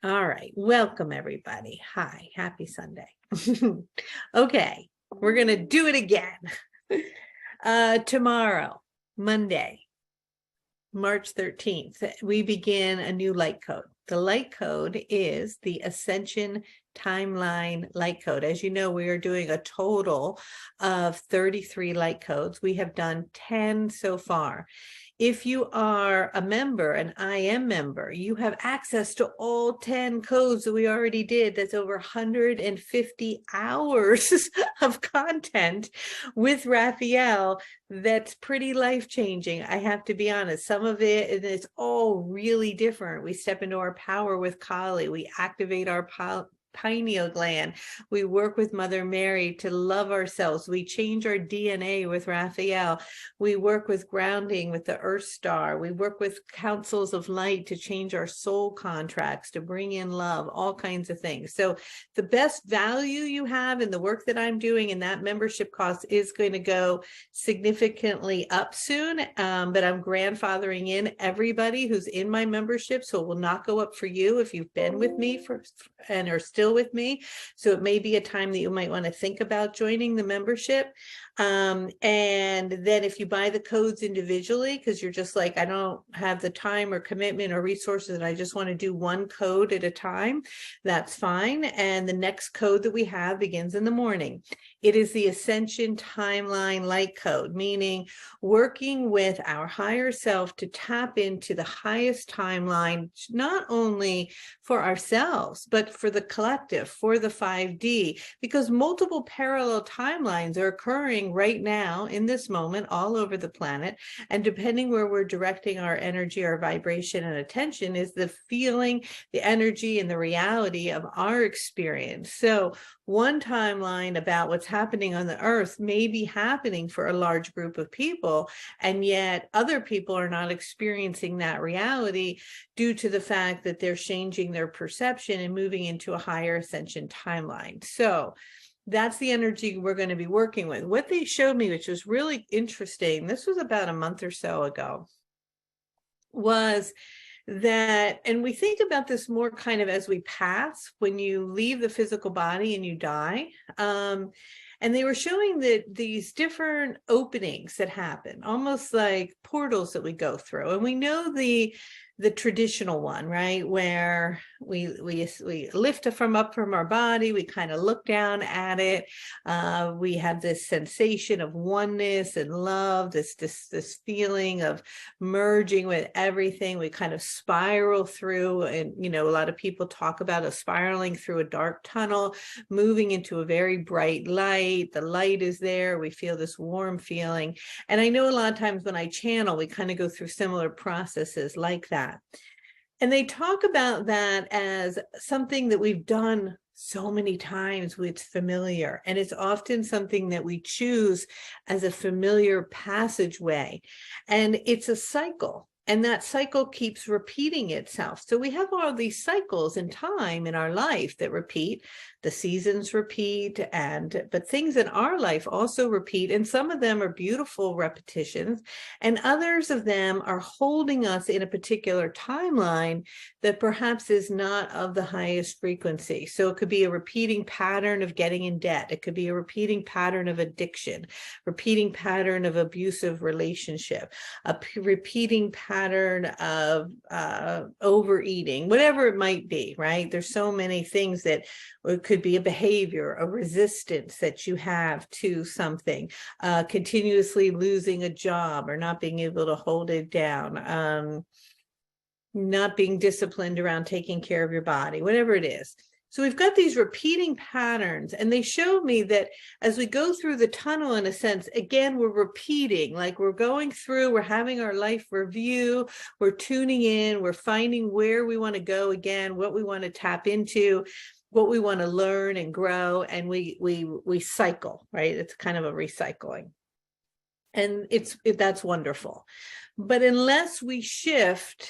All right. Welcome, everybody. Hi. Happy Sunday. Okay. We're going to do it again. Tomorrow, Monday, March 13th, we begin a new light code. The light code is the Ascension Timeline Light Code. As you know, we are doing a total of 33 light codes. We have done 10 so far. If you are a member, an IM member, you have access to all 10 codes that we already did. That's over 150 hours of content with Raphael. That's pretty life-changing. I have to be honest. Some of it, and it's all really different. We step into our power with Kali. We activate our pineal gland. We work with Mother Mary to love ourselves. We change our DNA with Raphael. We work with grounding with the Earth Star. We work with councils of light to change our soul contracts, to bring in love, all kinds of things. So the best value you have in the work that I'm doing, and that membership cost is going to go significantly up soon, but I'm grandfathering in everybody who's in my membership, so it will not go up for you if you've been with me and are still with me. So it may be a time that you might want to think about joining the membership. And then if you buy the codes individually, because you're just like, I don't have the time or commitment or resources, and I just want to do one code at a time, that's fine. And the next code that we have begins in the morning. It is the Ascension Timeline Light Code, meaning working with our higher self to tap into the highest timeline, not only for ourselves, but for the collective, for the 5D, because multiple parallel timelines are occurring right now in this moment all over the planet. And depending where we're directing our energy, our vibration and attention is the feeling, the energy and the reality of our experience. So one timeline about what's happening on the earth may be happening for a large group of people, and yet other people are not experiencing that reality due to the fact that they're changing their perception and moving into a higher ascension timeline. So that's the energy we're going to be working with. What they showed me, which was really interesting, this was about a month or so ago, was that, and we think about this more kind of as we pass, when you leave the physical body and you die, and they were showing that these different openings that happen, almost like portals that we go through. And we know the traditional one, right, where we lift up from our body, we kind of look down at it, we have this sensation of oneness and love, this feeling of merging with everything. We kind of spiral through, and you know, a lot of people talk about a spiraling through a dark tunnel, moving into a very bright light. The light is there, we feel this warm feeling. And I know a lot of times when I channel, we kind of go through similar processes like that. And they talk about that as something that we've done so many times, it's familiar. And it's often something that we choose as a familiar passageway. And it's a cycle. And that cycle keeps repeating itself. So we have all these cycles in time in our life that repeat. The seasons repeat, but things in our life also repeat. And some of them are beautiful repetitions, and others of them are holding us in a particular timeline that perhaps is not of the highest frequency. So it could be a repeating pattern of getting in debt. It could be a repeating pattern of addiction, repeating pattern of abusive relationship, a repeating pattern of overeating, whatever it might be, right? There's so many things that it could be a behavior, a resistance that you have to something, continuously losing a job or not being able to hold it down, not being disciplined around taking care of your body, whatever it is. So we've got these repeating patterns, and they showed me that as we go through the tunnel, in a sense, again, we're repeating, like we're going through, we're having our life review, we're tuning in, we're finding where we want to go again, what we want to tap into, what we want to learn and grow, and we cycle, right? It's kind of a recycling. And that's wonderful. But unless we shift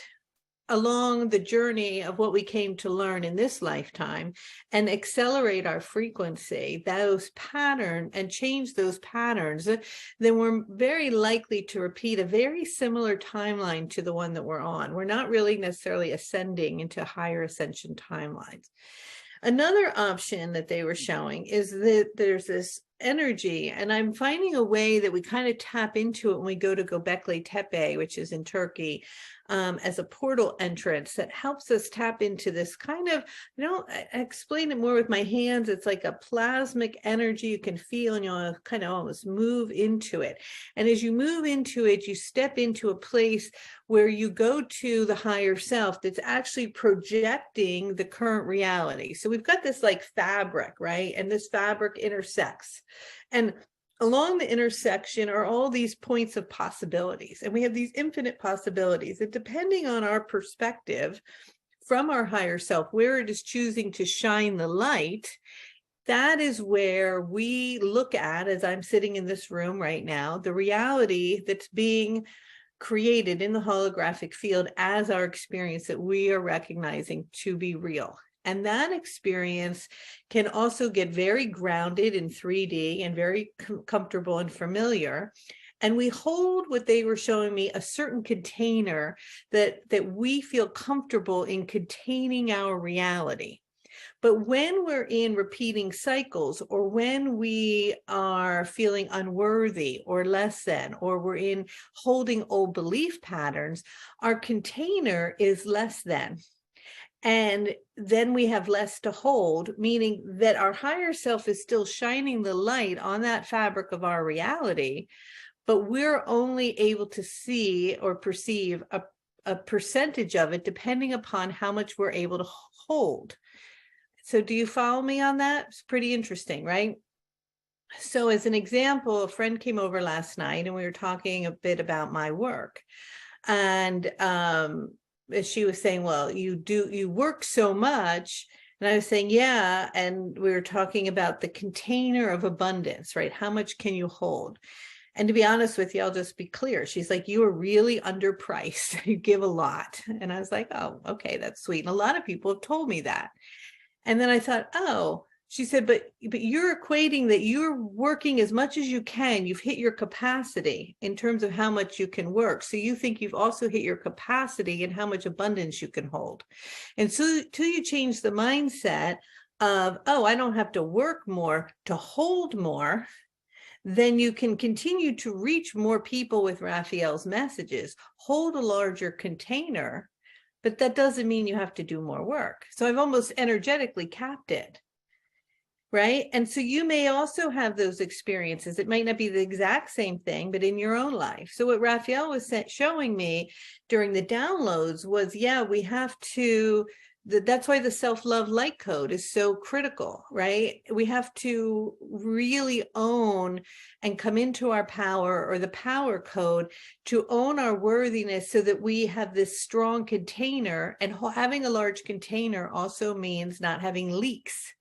along the journey of what we came to learn in this lifetime and accelerate our frequency, those patterns, and change those patterns, then we're very likely to repeat a very similar timeline to the one that we're on. We're not really necessarily ascending into higher ascension timelines. Another option that they were showing is that there's this energy, and I'm finding a way that we kind of tap into it when we go to Göbekli Tepe, which is in Turkey, as a portal entrance that helps us tap into this kind of, I explain it more with my hands. It's like a plasmic energy you can feel, and you'll kind of almost move into it. And as you move into it, you step into a place where you go to the higher self that's actually projecting the current reality. So we've got this like fabric, right? And this fabric intersects. And along the intersection are all these points of possibilities. And we have these infinite possibilities that, depending on our perspective from our higher self, where it is choosing to shine the light, that is where we look at, as I'm sitting in this room right now, the reality that's being created in the holographic field as our experience that we are recognizing to be real. And that experience can also get very grounded in 3D and very comfortable and familiar. And we hold what they were showing me, a certain container that we feel comfortable in containing our reality. But when we're in repeating cycles, or when we are feeling unworthy or less than, or we're in holding old belief patterns, our container is less than. And then we have less to hold, meaning that our higher self is still shining the light on that fabric of our reality, but we're only able to see or perceive a percentage of it, depending upon how much we're able to hold. So do you follow me on that? It's pretty interesting, right? So as an example, a friend came over last night and we were talking a bit about my work. And she was saying, well, you work so much. And I was saying, yeah. And we were talking about the container of abundance, right? How much can you hold? And to be honest with you, I'll just be clear. She's like, you are really underpriced. You give a lot. And I was like, oh, okay, that's sweet. And a lot of people have told me that. And then I thought, oh, she said, but you're equating that you're working as much as you can. You've hit your capacity in terms of how much you can work. So you think you've also hit your capacity and how much abundance you can hold. And so till you change the mindset of, oh, I don't have to work more to hold more, then you can continue to reach more people with Raphael's messages, hold a larger container. But that doesn't mean you have to do more work. So I've almost energetically capped it, right? And so you may also have those experiences. It might not be the exact same thing, but in your own life. So what Raphael was showing me during the downloads was, yeah, we have to, that's why the self-love light code is so critical, right? We have to really own and come into our power, or the power code, to own our worthiness, so that we have this strong container. And having a large container also means not having leaks.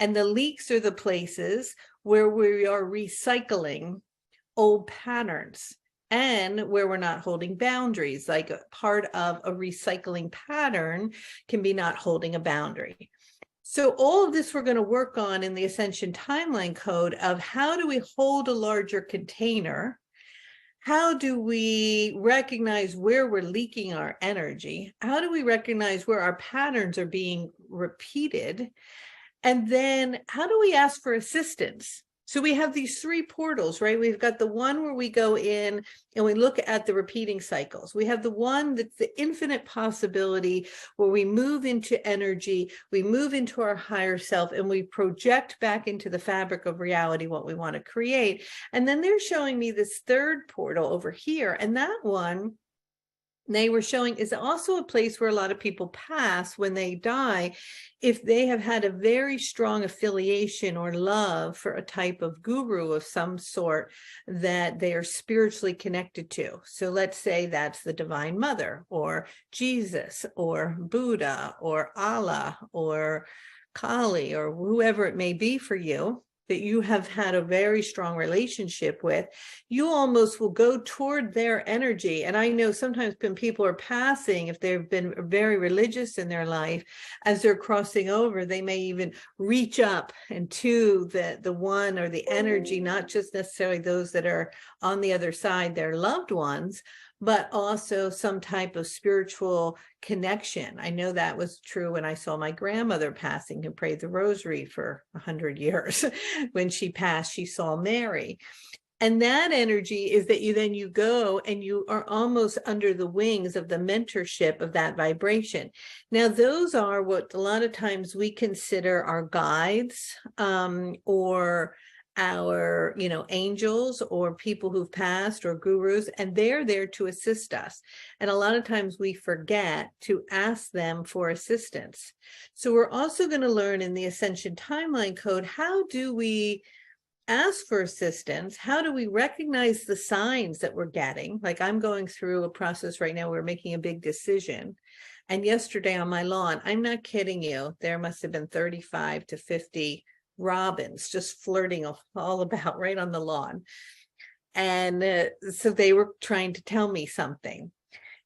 And the leaks are the places where we are recycling old patterns, and where we're not holding boundaries. Like a part of a recycling pattern can be not holding a boundary. So all of this we're going to work on in the Ascension Timeline Code of how do we hold a larger container? How do we recognize where we're leaking our energy? How do we recognize where our patterns are being repeated? And then how do we ask for assistance? So we have these three portals, right? We've got the one where we go in and we look at the repeating cycles. We have the one that's the infinite possibility, where we move into energy, we move into our higher self, and we project back into the fabric of reality what we want to create. And then they're showing me this third portal over here. And that one, they were showing, is also a place where a lot of people pass when they die, if they have had a very strong affiliation or love for a type of guru of some sort that they are spiritually connected to. So let's say that's the Divine Mother, or Jesus, or Buddha, or Allah, or Kali, or whoever it may be for you. that you have had a very strong relationship with, you almost will go toward their energy. And I know sometimes when people are passing, if they've been very religious in their life, as they're crossing over, they may even reach up and to the one or the energy, not just necessarily those that are on the other side, their loved ones, but also some type of spiritual connection. I know that was true when I saw my grandmother passing, who prayed the rosary for 100 years. When she passed, she saw Mary. And that energy is that you go and you are almost under the wings of the mentorship of that vibration. Now, those are what a lot of times we consider our guides, or our, angels, or people who've passed, or gurus, and they're there to assist us. And a lot of times we forget to ask them for assistance. So we're also going to learn in the Ascension Timeline Code, how do we ask for assistance? How do we recognize the signs that we're getting? Like, I'm going through a process right now. We're making a big decision. And yesterday on my lawn, I'm not kidding you, there must have been 35 to 50 robins just flirting all about right on the lawn. And so they were trying to tell me something.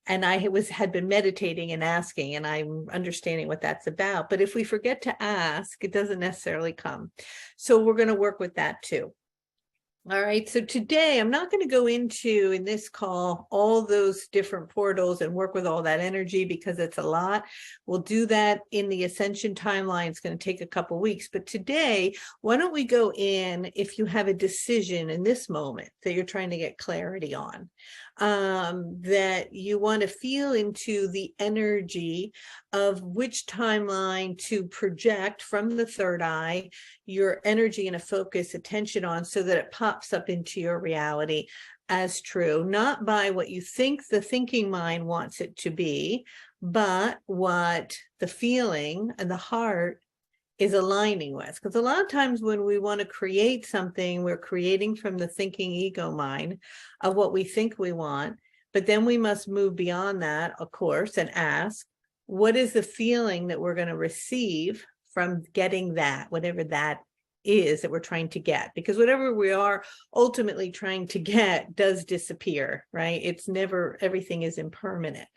And I had been meditating and asking, and I'm understanding what that's about. But if we forget to ask, it doesn't necessarily come. So we're going to work with that too. All right, so today I'm not going to go into, in this call, all those different portals and work with all that energy, because it's a lot. We'll do that in the Ascension Timeline. It's going to take a couple weeks. But today, why don't we go in, if you have a decision in this moment that you're trying to get clarity on, that you want to feel into the energy of which timeline to project from the third eye your energy and a focus attention on, so that it pops up into your reality as true, not by what you think the thinking mind wants it to be, but what the feeling and the heart is aligning with. Because a lot of times when we want to create something, we're creating from the thinking ego mind of what we think we want, but then we must move beyond that, of course, and ask, what is the feeling that we're going to receive from getting that, whatever that is that we're trying to get? Because whatever we are ultimately trying to get does disappear, right? It's never, everything is impermanent.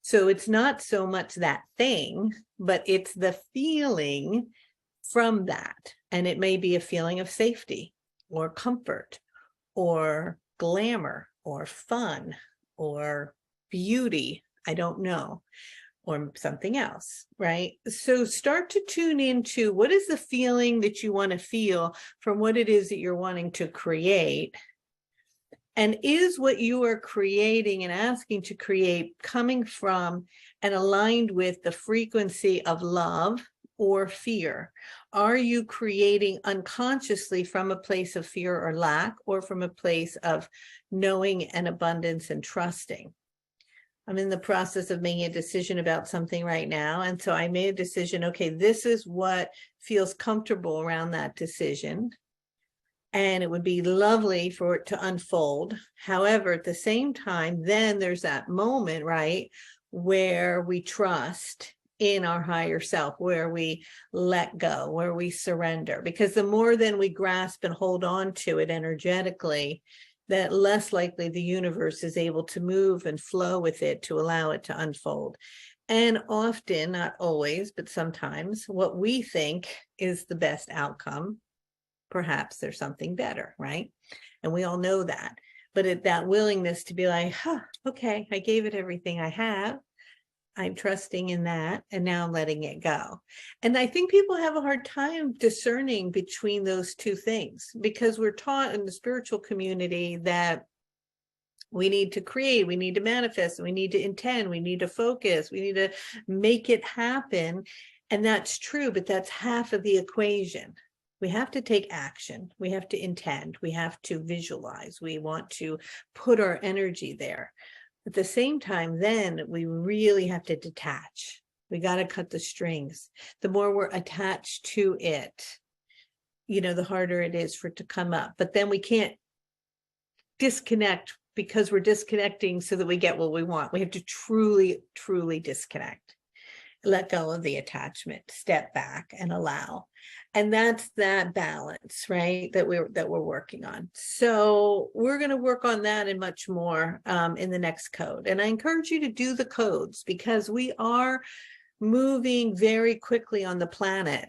So it's not so much that thing, but it's the feeling from that. And it may be a feeling of safety or comfort or glamour or fun or beauty, I don't know, or something else, right? So start to tune into what is the feeling that you want to feel from what it is that you're wanting to create. And is what you are creating and asking to create coming from and aligned with the frequency of love or fear? Are you creating unconsciously from a place of fear or lack, or from a place of knowing and abundance and trusting? I'm in the process of making a decision about something right now. And so I made a decision, okay, this is what feels comfortable around that decision. And it would be lovely for it to unfold. However, at the same time, then there's that moment, right, where we trust in our higher self, where we let go, where we surrender. Because the more then we grasp and hold on to it energetically, that less likely the universe is able to move and flow with it to allow it to unfold. And often, not always, but sometimes, what we think is the best outcome, perhaps there's something better, right? And we all know that. But that willingness to be like, okay, I gave it everything I have. I'm trusting in that, and now I'm letting it go. And I think people have a hard time discerning between those two things, because we're taught in the spiritual community that we need to create, we need to manifest, we need to intend, we need to focus, we need to make it happen. And that's true, but that's half of the equation. We have to take action. We have to intend. We have to visualize. We want to put our energy there. At the same time, then we really have to detach. We got to cut the strings. The more we're attached to it, the harder it is for it to come up. But then we can't disconnect, because we're disconnecting so that we get what we want. We have to truly, truly disconnect. let go of the attachment, step back and allow. And that's that balance, right, that we're working on. So we're going to work on that and much more in the next code. And I encourage you to do the codes, because we are moving very quickly on the planet.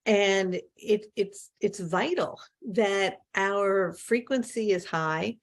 And it's vital that our frequency is high,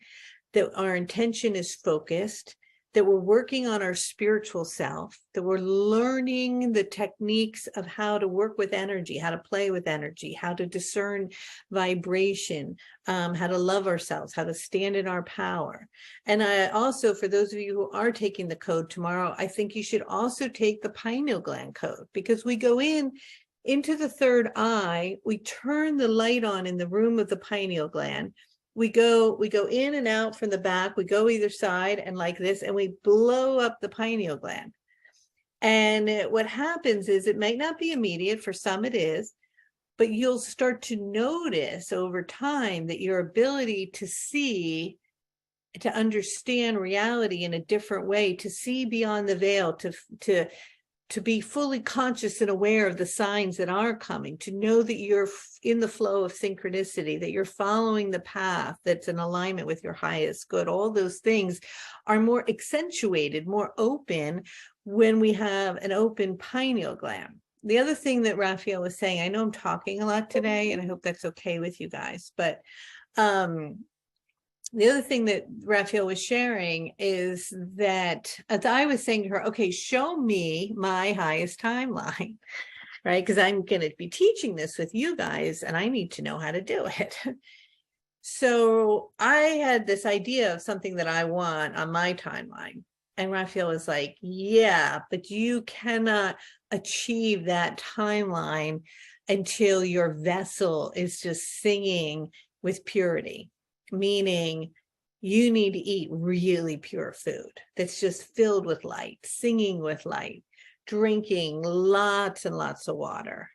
that our intention is focused, that we're working on our spiritual self, that we're learning the techniques of how to work with energy, how to play with energy, how to discern vibration, how to love ourselves, how to stand in our power. And I also, for those of you who are taking the code tomorrow, I think you should also take the pineal gland code, because we go into the third eye, we turn the light on in the room of the pineal gland. We go in and out from the back, we go either side and like this, and we blow up the pineal gland. And what happens is, it might not be immediate, for some it is, but you'll start to notice over time that your ability to see, to understand reality in a different way, to see beyond the veil, to be fully conscious and aware of the signs that are coming, to know that you're in the flow of synchronicity, that you're following the path that's in alignment with your highest good. All those things are more accentuated, more open when we have an open pineal gland. The other thing that Raphael was saying, I know I'm talking a lot today, and I hope that's okay with you guys, but the other thing that Raphael was sharing is that, as I was saying to her, okay, show me my highest timeline, right? Because I'm going to be teaching this with you guys, and I need to know how to do it. So I had this idea of something that I want on my timeline. And Raphael was like, yeah, but you cannot achieve that timeline until your vessel is just singing with purity. Meaning you need to eat really pure food that's just filled with light, singing with light, drinking lots and lots of water,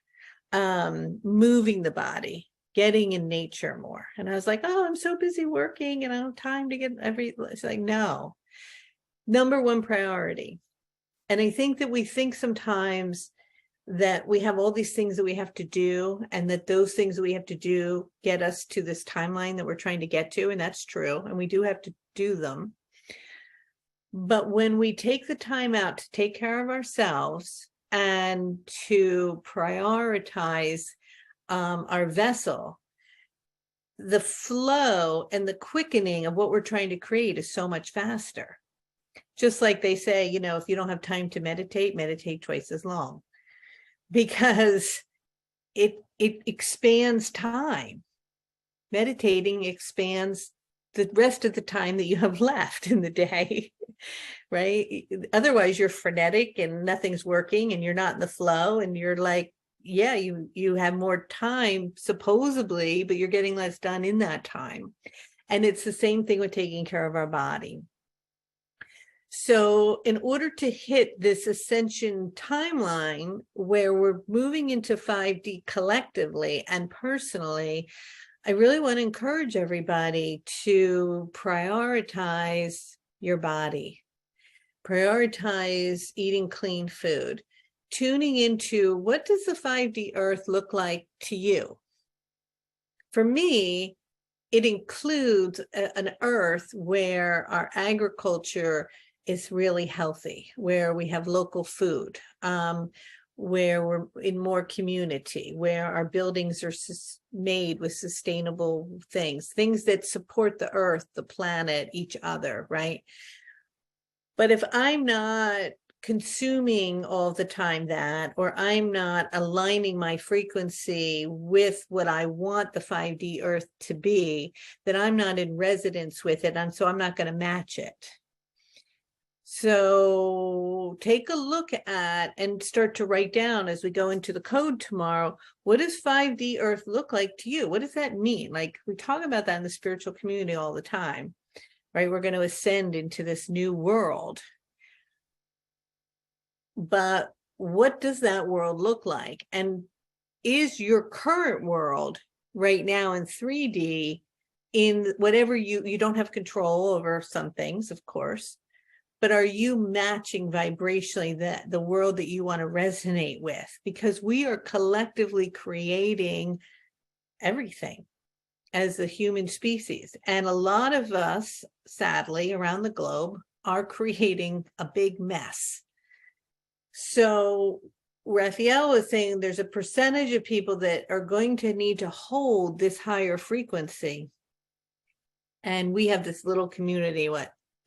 moving the body, getting in nature more. And I was like, oh, I'm so busy working and I don't have time to get it's like, no, number one priority. And I think that we think sometimes that we have all these things that we have to do, and that those things that we have to do get us to this timeline that we're trying to get to. And that's true. And we do have to do them. But when we take the time out to take care of ourselves and to prioritize our vessel, the flow and the quickening of what we're trying to create is so much faster. Just like they say, you know, if you don't have time to meditate, meditate twice as long. Because it expands time. Meditating expands the rest of the time that you have left in the day, right? Otherwise, you're frenetic and nothing's working and you're not in the flow, and you're like, yeah, you have more time supposedly, but you're getting less done in that time. And it's the same thing with taking care of our body. So in order to hit this ascension timeline where we're moving into 5D collectively and personally, I really want to encourage everybody to prioritize your body, prioritize eating clean food, tuning into what does the 5D earth look like to you? For me, it includes an earth where our agriculture is really healthy, where we have local food, where we're in more community, where our buildings are made with sustainable things that support the earth, the planet, each other, right? But if I'm not consuming all the time that, or I'm not aligning my frequency with what I want the 5D earth to be, then I'm not in resonance with it, and so I'm not going to match it. So take a look at and start to write down as we go into the code tomorrow, what does 5D earth look like to you? What does that mean? Like, we talk about that in the spiritual community all the time, right? We're going to ascend into this new world. But what does that world look like? And is your current world right now in 3D, in whatever you don't have control over some things, of course, but are you matching vibrationally the world that you want to resonate with? Because we are collectively creating everything as the human species. And a lot of us, sadly, around the globe are creating a big mess. So Raphael was saying there's a percentage of people that are going to need to hold this higher frequency. And we have this little community,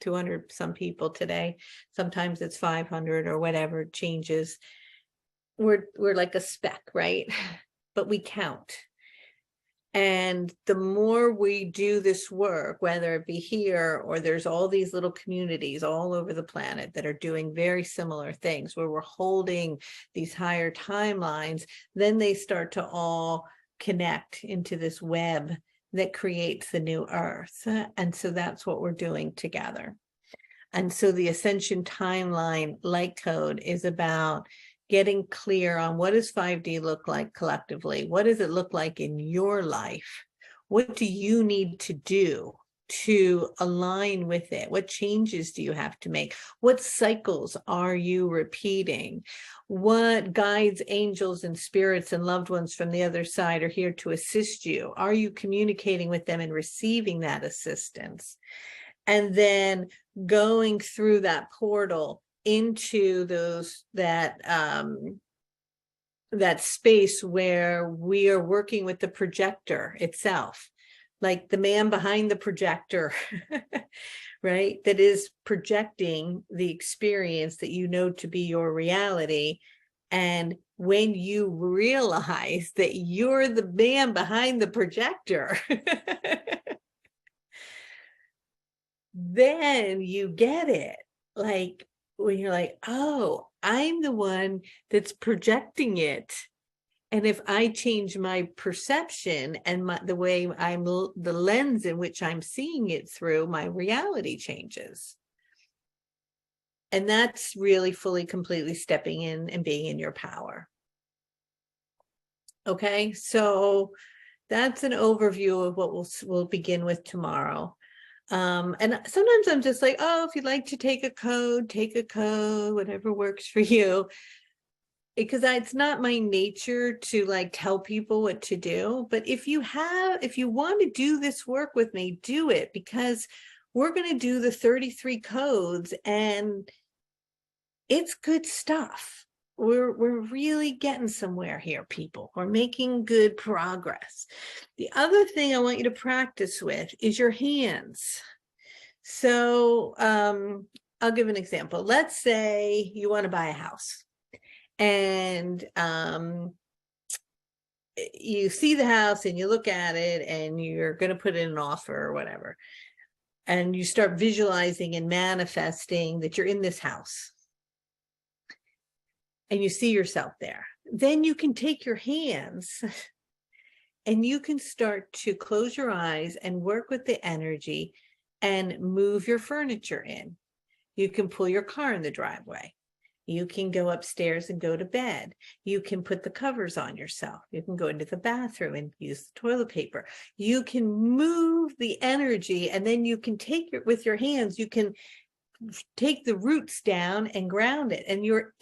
200 some people today. Sometimes it's 500 or whatever, it changes. We're like a speck, right? But we count. And the more we do this work, whether it be here or there's all these little communities all over the planet that are doing very similar things where we're holding these higher timelines, then they start to all connect into this web that creates the new earth. And so that's what we're doing together. And so the Ascension Timeline Light Code is about getting clear on what does 5D look like collectively? What does it look like in your life? What do you need to do to align with it? What changes do you have to make? What cycles are you repeating? What guides, angels, and spirits and loved ones from the other side are here to assist you? Are you communicating with them and receiving that assistance? And then going through that portal into that space where we are working with the projector itself, like the man behind the projector, right? That is projecting the experience that you know to be your reality. And when you realize that you're the man behind the projector, then you get it. Like, when you're like, oh, I'm the one that's projecting it. And if I change my perception and the way the lens in which I'm seeing it through, my reality changes. And that's really fully, completely stepping in and being in your power. Okay, so that's an overview of what we'll begin with tomorrow. And sometimes I'm just like, oh, if you'd like to take a code, whatever works for you. Because it's not my nature to like tell people what to do. But if you want to do this work with me, do it, because we're going to do the 33 codes and it's good stuff. We're really getting somewhere here, people. We're making good progress. The other thing I want you to practice with is your hands. So I'll give an example. Let's say you want to buy a house and you see the house and you look at it and you're going to put in an offer or whatever. And you start visualizing and manifesting that you're in this house. And you see yourself there. Then you can take your hands and you can start to close your eyes and work with the energy and move your furniture in. You can pull your car in the driveway. You can go upstairs and go to bed. You can put the covers on yourself. You can go into the bathroom and use the toilet paper. You can move the energy, and then you can take it with your hands. You can take the roots down and ground it, and your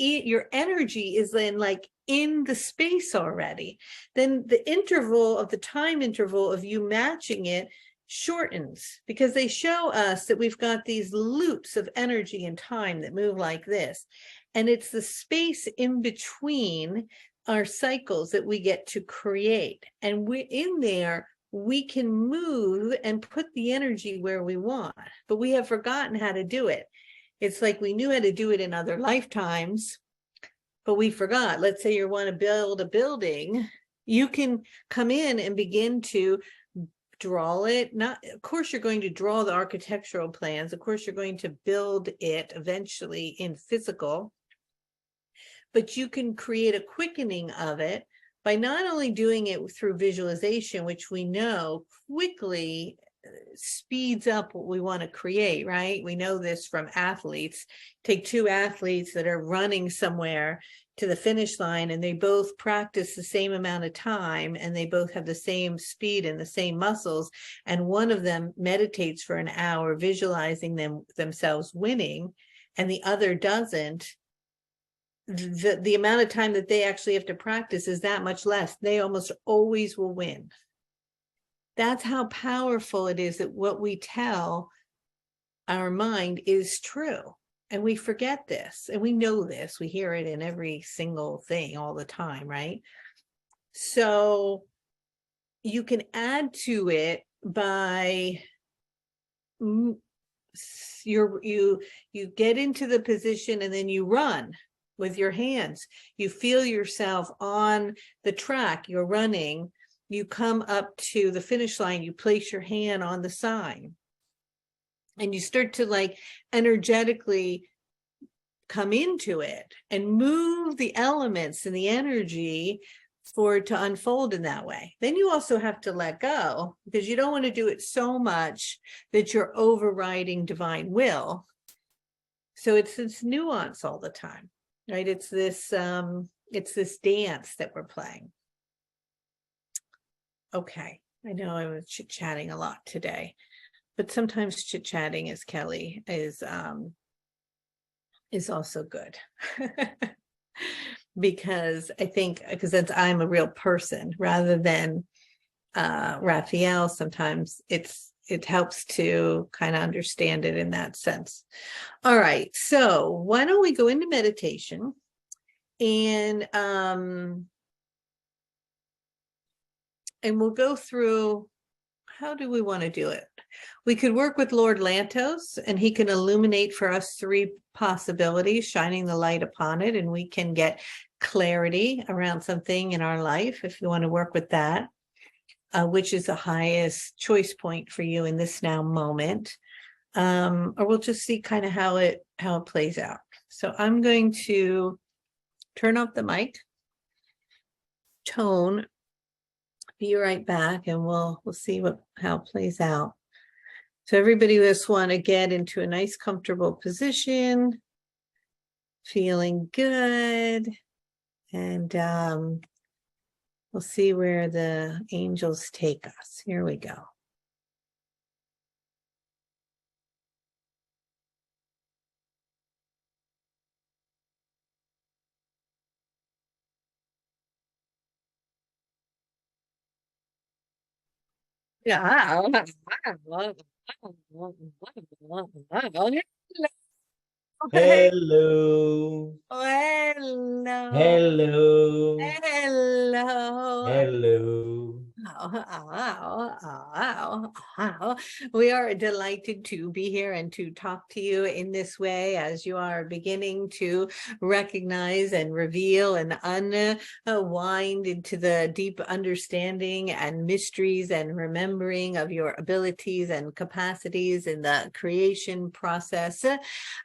energy is then like in the space already. Then the time interval of you matching it shortens, because they show us that we've got these loops of energy and time that move like this, and it's the space in between our cycles that we get to create. And we're in there, we can move and put the energy where we want, but we have forgotten how to do it. It's like we knew how to do it in other lifetimes, but we forgot. Let's say you want to build a building, you can come in and begin to draw it. Of course, you're going to draw the architectural plans. Of course, you're going to build it eventually in physical, but you can create a quickening of it by not only doing it through visualization, which we know quickly speeds up what we want to create, right? We know this from athletes. Take two athletes that are running somewhere to the finish line, and they both practice the same amount of time, and they both have the same speed and the same muscles. And one of them meditates for an hour, visualizing themselves winning. and the other doesn't, the amount of time that they actually have to practice is that much less. They almost always will win. That's how powerful it is that what we tell our mind is true. And we forget this, and we know this. We hear it in every single thing all the time, right? So you can add to it by you get into the position and then you run with your hands. You feel yourself on the track, you're running, you come up to the finish line, you place your hand on the sign, and you start to like energetically come into it and move the elements and the energy for it to unfold in that way. Then you also have to let go, because you don't want to do it so much that you're overriding divine will. So it's this nuance all the time, right? It's this dance that we're playing. Okay, I know I was chit-chatting a lot today, but sometimes chit-chatting, as Kelly is also good. Because I think, because I'm a real person rather than Raphael, sometimes it helps to kind of understand it in that sense. All right, so why don't we go into meditation, and we'll go through, how do we want to do it? We could work with Lord Lantos, and he can illuminate for us 3 possibilities, shining the light upon it, and we can get clarity around something in our life if you want to work with that, which is the highest choice point for you in this now moment. Or we'll just see kind of how it plays out. So I'm going to turn off the mic, tone, be right back, and we'll see how it plays out. So everybody just want to get into a nice comfortable position, feeling good, and we'll see where the angels take us. Here we go. Yeah. Hello. Hello. Hello. Hello. Hello. We are delighted to be here and to talk to you in this way as you are beginning to recognize and reveal and unwind into the deep understanding and mysteries and remembering of your abilities and capacities in the creation process.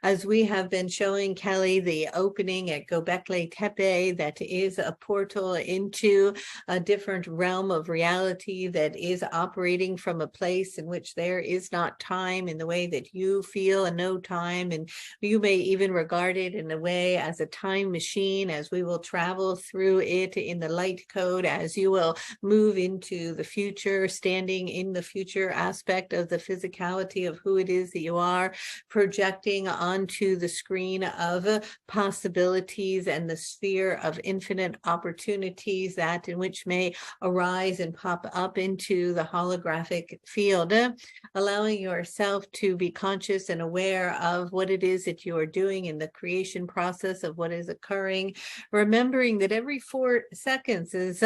As we have been showing Kelly the opening at Göbekli Tepe, that is a portal into a different realm of reality that is operating from a place in which there is not time in the way that you feel and know time, and you may even regard it in a way as a time machine, as we will travel through it in the light code, as you will move into the future, standing in the future aspect of the physicality of who it is that you are, projecting onto the screen of possibilities and the sphere of infinite opportunities that in which may arise and pop up into the holographic field, allowing yourself to be conscious and aware of what it is that you are doing in the creation process of what is occurring, remembering that every 4 seconds is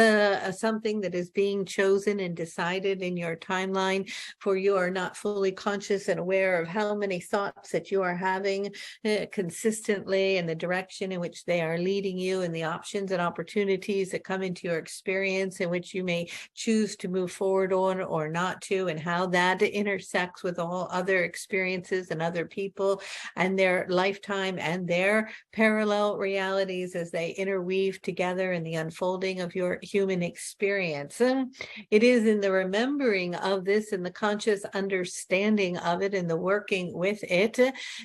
something that is being chosen and decided in your timeline, for you are not fully conscious and aware of how many thoughts that you are having consistently, and the direction in which they are leading you, and the options and opportunities that come into your experience in which you may choose to move forward on or not to, and how that intersects with all other experiences and other people and their lifetime and their parallel realities as they interweave together in the unfolding of your human experience. It is in the remembering of this and the conscious understanding of it and the working with it,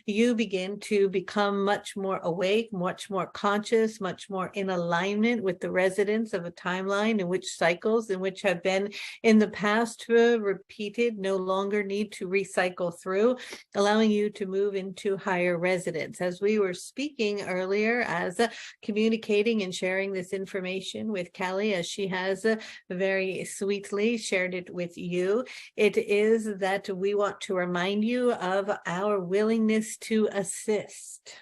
you begin to become much more awake, much more conscious, much more in alignment with the resonance of a timeline in which cycles in which have have been in the past repeated no longer need to recycle through, allowing you to move into higher resonance. As we were speaking earlier, as communicating and sharing this information with Kelly, as she has very sweetly shared it with you, it is that we want to remind you of our willingness to assist.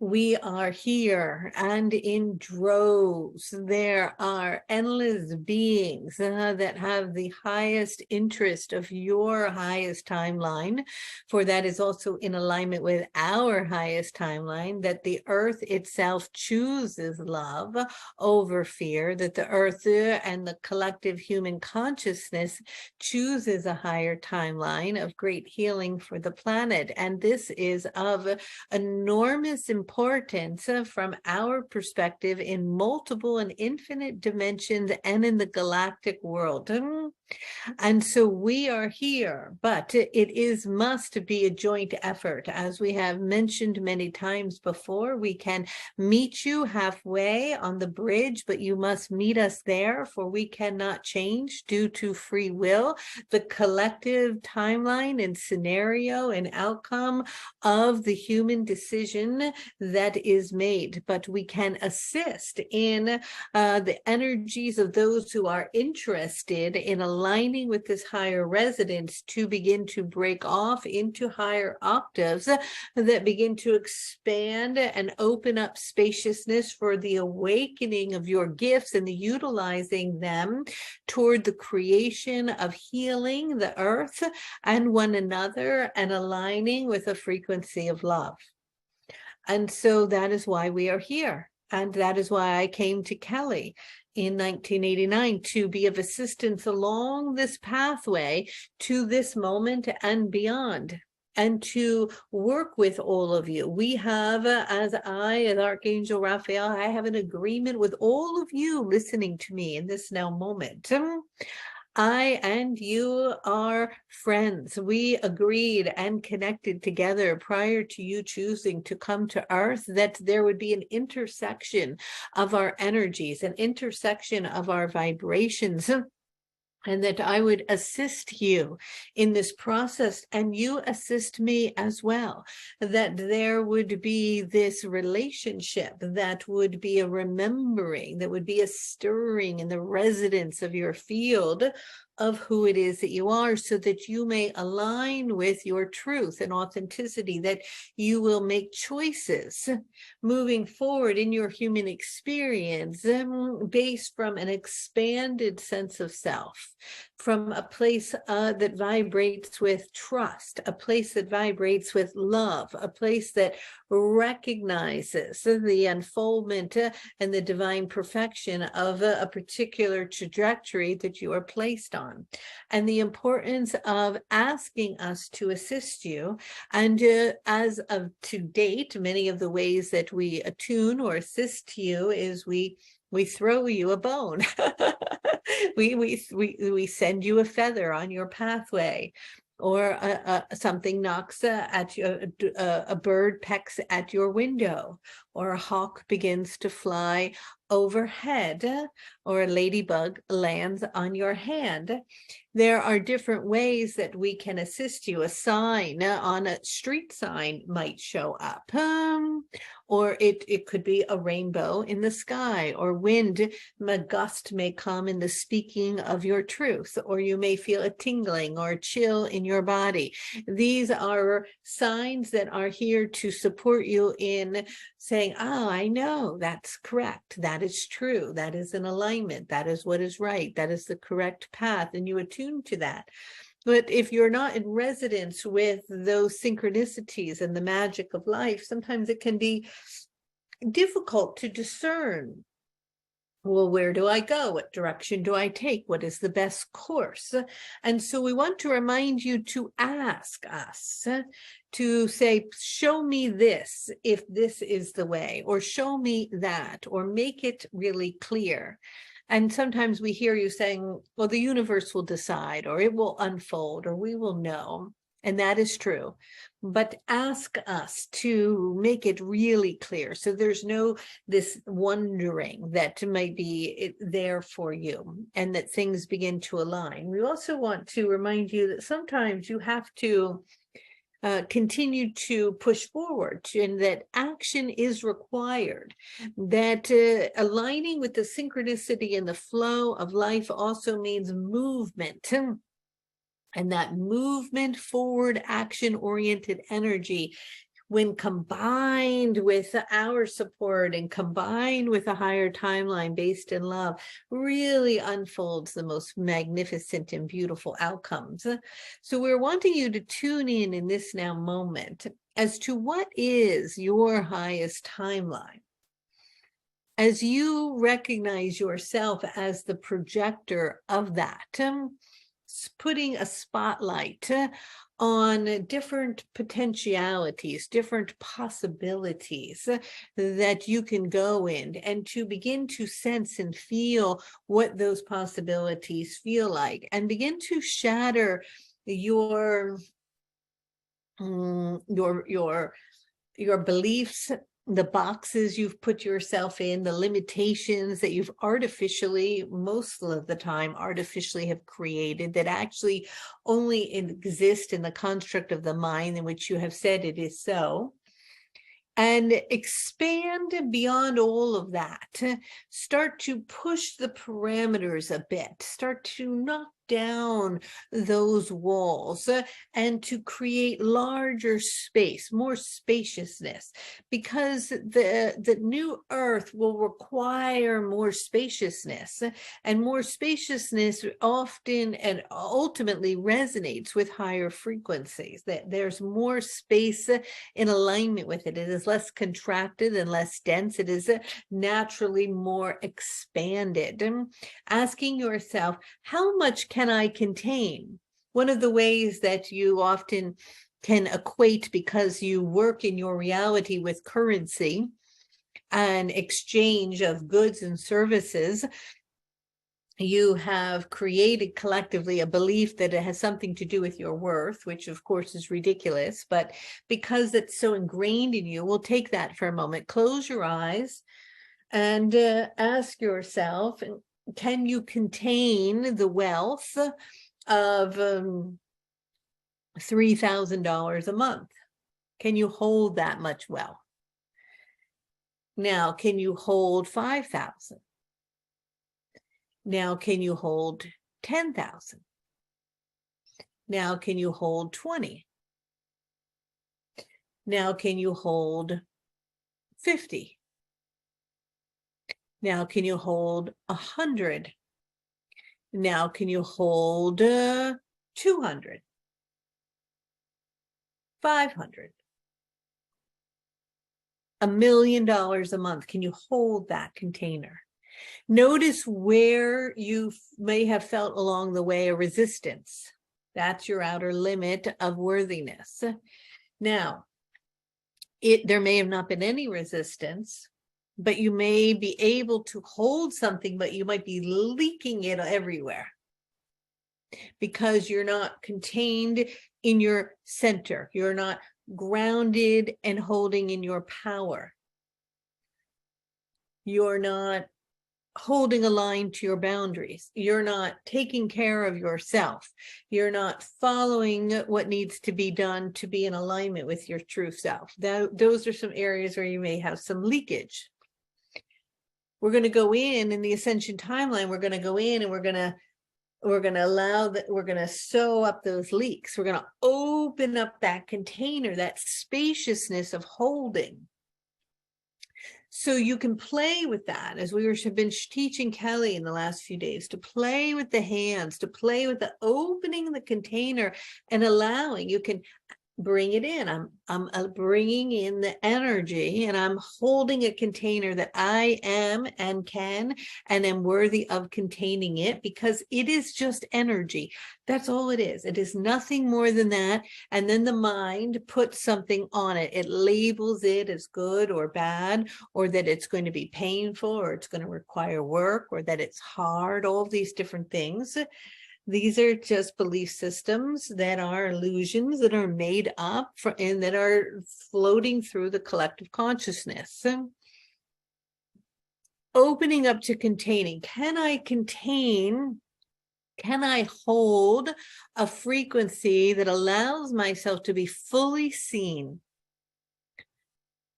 We are here, and in droves there are endless beings that have the highest interest of your highest timeline, for that is also in alignment with our highest timeline, that the earth itself chooses love over fear, that the earth and the collective human consciousness chooses a higher timeline of great healing for the planet. And this is of enormous importance from our perspective in multiple and infinite dimensions and in the galactic world. And so we are here, but it must be a joint effort. As we have mentioned many times before, we can meet you halfway on the bridge, but you must meet us there, for we cannot change due to free will the collective timeline and scenario and outcome of the human decision that is made. But we can assist in the energies of those who are interested in aligning with this higher resonance to begin to break off into higher octaves that begin to expand and open up spaciousness for the awakening of your gifts and the utilizing them toward the creation of healing the earth and one another and aligning with a frequency of love. And so that is why we are here. And that is why I came to Kelly in 1989 to be of assistance along this pathway to this moment and beyond, and to work with all of you. We have, as Archangel Raphael, I have an agreement with all of you listening to me in this now moment. I and you are friends. We agreed and connected together prior to you choosing to come to Earth that there would be an intersection of our energies, an intersection of our vibrations, and that I would assist you in this process and you assist me as well, that there would be this relationship that would be a remembering, that would be a stirring in the resonance of your field of who it is that you are, so that you may align with your truth and authenticity, that you will make choices moving forward in your human experience based from an expanded sense of self, from a place that vibrates with trust, a place that vibrates with love, a place that recognizes the unfoldment and the divine perfection of a particular trajectory that you are placed on, and the importance of asking us to assist you. And as of to date, many of the ways that we attune or assist you is we throw you a bone. we send you a feather on your pathway, or something knocks at you, a bird pecks at your window, or a hawk begins to fly overhead, or a ladybug lands on your hand. There are different ways that we can assist you. A sign on a street sign might show up, or it could be a rainbow in the sky, or wind, a gust may come in the speaking of your truth, or you may feel a tingling or a chill in your body. These are signs that are here to support you in saying, oh, I know that's correct. That is true. That is in alignment. That is what is right. That is the correct path. And you attune to that. But if you're not in resonance with those synchronicities and the magic of life, sometimes it can be difficult to discern. Well, where do I go? What direction do I take? What is the best course? And so we want to remind you to ask us, to say, show me this if this is the way, or show me that, or make it really clear. And sometimes we hear you saying, well, the universe will decide, or it will unfold, or we will know. And that is true. But ask us to make it really clear. So there's no this wondering that might be there for you and that things begin to align. We also want to remind you that sometimes you have to continue to push forward, and that action is required, that aligning with the synchronicity and the flow of life also means movement. And that movement forward, action-oriented energy, when combined with our support and combined with a higher timeline based in love, really unfolds the most magnificent and beautiful outcomes. So we're wanting you to tune in this now moment as to what is your highest timeline. As you recognize yourself as the projector of that, putting a spotlight on different potentialities, different possibilities that you can go in, and to begin to sense and feel what those possibilities feel like, and begin to shatter your beliefs, the boxes you've put yourself in, the limitations that you've artificially, most of the time, artificially have created, that actually only exist in the construct of the mind in which you have said it is so. And expand beyond all of that. Start to push the parameters a bit. Start to knock down those walls and to create larger space, more spaciousness, because the new earth will require more spaciousness, and more spaciousness often and ultimately resonates with higher frequencies. That there's more space in alignment with it. It is less contracted and less dense. It is naturally more expanded. Asking yourself, how much can I contain? One of the ways that you often can equate, because you work in your reality with currency and exchange of goods and services, you have created collectively a belief that it has something to do with your worth, which of course is ridiculous, but because it's so ingrained in you, we'll take that for a moment. Close your eyes and ask yourself, can you contain the wealth of $3,000 a month? Can you hold that much wealth? Now, can you hold 5,000? Now, can you hold 10,000? Now, can you hold 20? Now, can you hold 50? Now, can you hold 100? Now, can you hold 200? 500? $1 million a month? Can you hold that container? Notice where you may have felt along the way a resistance. That's your outer limit of worthiness. Now, there may have not been any resistance, but you may be able to hold something, but you might be leaking it everywhere because you're not contained in your center. You're not grounded and holding in your power. You're not holding a line to your boundaries. You're not taking care of yourself. You're not following what needs to be done to be in alignment with your true self. Those are some areas where you may have some leakage. We're going to go in the Ascension Timeline. We're going to go in and we're going to allow that. We're going to sew up those leaks. We're going to open up that container, that spaciousness of holding. So you can play with that, as we have been teaching Kelly in the last few days, to play with the hands, to play with the opening the container and allowing. You can bring it in. I'm bringing in the energy, and I'm holding a container that I am and can and am worthy of containing it, because it is just energy. That's all it is. It is nothing more than that. And then the mind puts something on it. It labels it as good or bad, or that it's going to be painful, or it's going to require work, or that it's hard, all these different things. These are just belief systems that are illusions that are made up and that are floating through the collective consciousness. Opening up to containing. Can I hold a frequency that allows myself to be fully seen?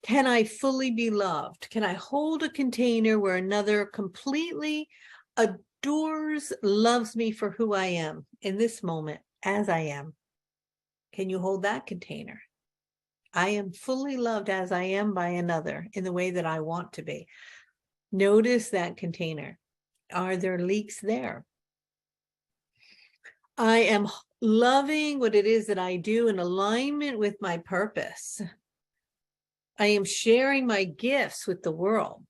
Can I fully be loved? Can I hold a container where another completely adores, loves me for who I am in this moment, as I am? Can you hold that container? I am fully loved as I am by another in the way that I want to be. Notice that container. Are there leaks there? I am loving what it is that I do in alignment with my purpose. I am sharing my gifts with the world.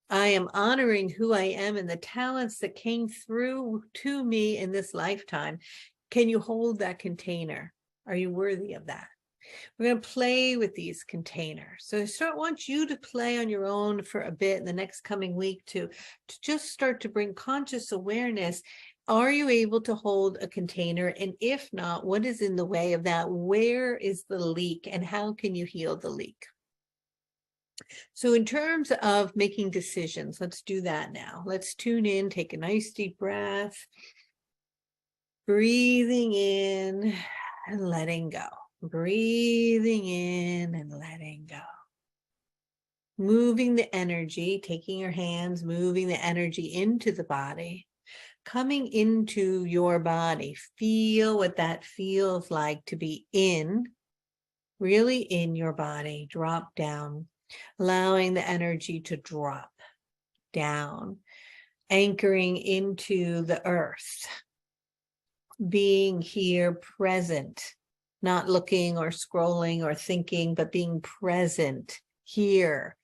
I am honoring who I am and the talents that came through to me in this lifetime. Can you hold that container? Are you worthy of that? We're going to play with these containers. So I want you to play on your own for a bit in the next coming week to just start to bring conscious awareness. Are you able to hold a container? And if not, what is in the way of that? Where is the leak and how can you heal the leak? So in terms of making decisions, let's do that now. Let's tune in, take a nice deep breath, breathing in and letting go. Breathing in and letting go. Moving the energy, taking your hands, moving the energy into the body, coming into your body. Feel what that feels like to be in, really in your body. Drop down, allowing the energy to drop down, anchoring into the earth, being here present. Not looking or scrolling or thinking, but being present here,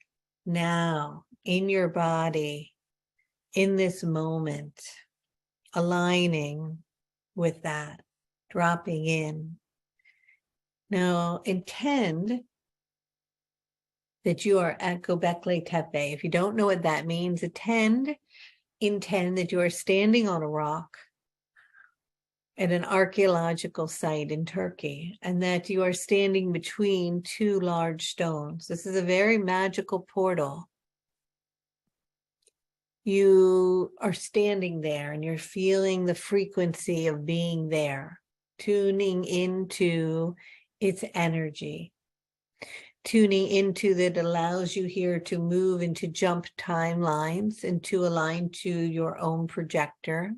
now, in your body, in this moment, aligning with that, dropping in. Now, intend that you are at Göbekli Tepe. If you don't know what that means, intend that you are standing on a rock at an archaeological site in Turkey, and that you are standing between two large stones. This is a very magical portal. You are standing there and you're feeling the frequency of being there, tuning into its energy, tuning into that allows you here to move into jump timelines and to align to your own projector.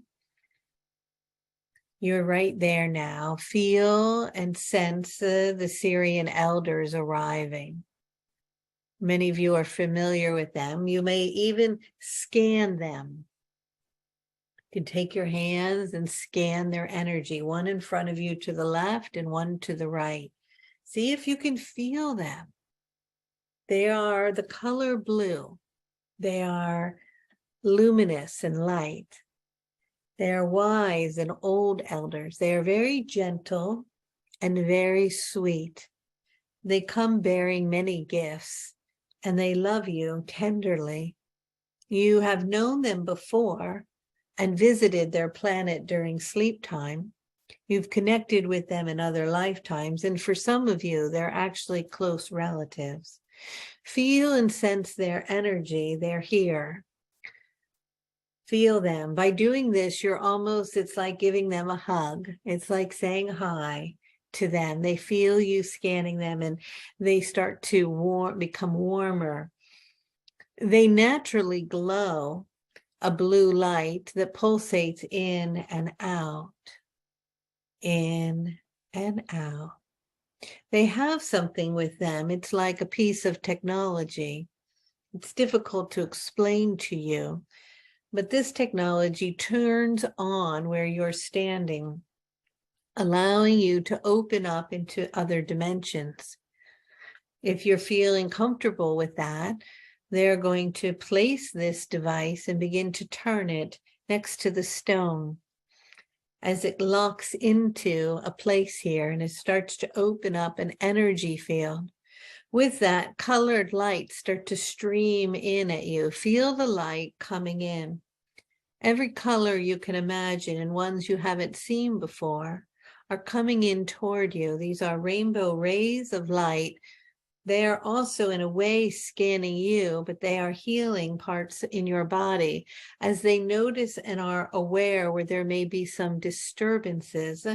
You're right there now. Feel and sense the Syrian elders arriving. Many of you are familiar with them. You may even scan them. You can take your hands and scan their energy, one in front of you to the left and one to the right. See if you can feel them. They are the color blue. They are luminous and light. They are wise and old elders. They are very gentle and very sweet. They come bearing many gifts, and they love you tenderly. You have known them before and visited their planet during sleep time. You've connected with them in other lifetimes, and for some of you, they're actually close relatives. Feel and sense their energy. They're here. Feel them. By doing this, it's like giving them a hug. It's like saying hi to them. They feel you scanning them and they start to become warmer. They naturally glow a blue light that pulsates in and out, in and out. They have something with them. It's like a piece of technology. It's difficult to explain to you. But this technology turns on where you're standing, allowing you to open up into other dimensions. If you're feeling comfortable with that, they're going to place this device and begin to turn it next to the stone as it locks into a place here and it starts to open up an energy field. With that, colored lights start to stream in at you. Feel the light coming in. Every color you can imagine and ones you haven't seen before are coming in toward you. These are rainbow rays of light. They are also in a way scanning you, but they are healing parts in your body as they notice and are aware where there may be some disturbances.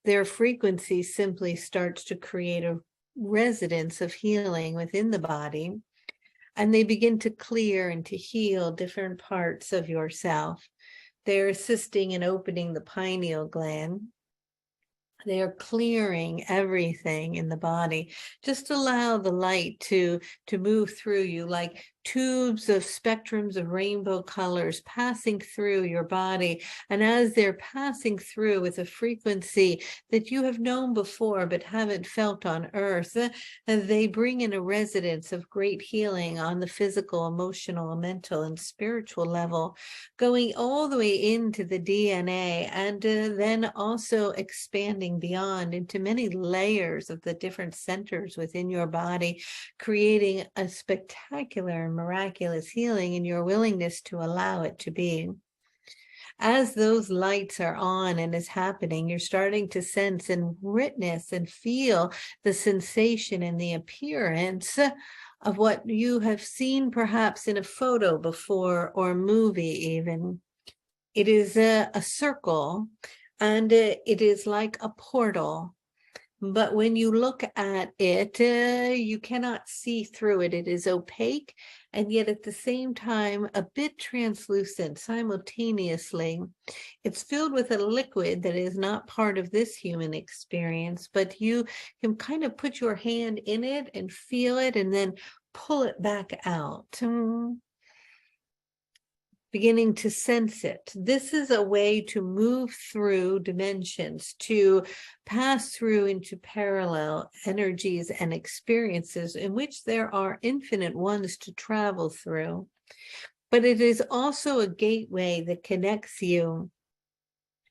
Their frequency simply starts to create a resonance of healing within the body, and they begin to clear and to heal different parts of yourself. They're assisting in opening the pineal gland. They are clearing everything in the body. Just allow the light to move through you like tubes of spectrums of rainbow colors passing through your body. And as they're passing through with a frequency that you have known before but haven't felt on earth, they bring in a resonance of great healing on the physical, emotional, mental, and spiritual level, going all the way into the DNA, and then also expanding beyond into many layers of the different centers within your body, creating a spectacular and miraculous healing in your willingness to allow it to be. As those lights are on and is happening, you're starting to sense and witness and feel the sensation and the appearance of what you have seen perhaps in a photo before or a movie even. It is a circle, and it is like a portal. But when you look at it, you cannot see through it. It is opaque, and yet at the same time, a bit translucent simultaneously. It's filled with a liquid that is not part of this human experience, but you can kind of put your hand in it and feel it and then pull it back out. Beginning to sense it. This is a way to move through dimensions, to pass through into parallel energies and experiences in which there are infinite ones to travel through. But it is also a gateway that connects you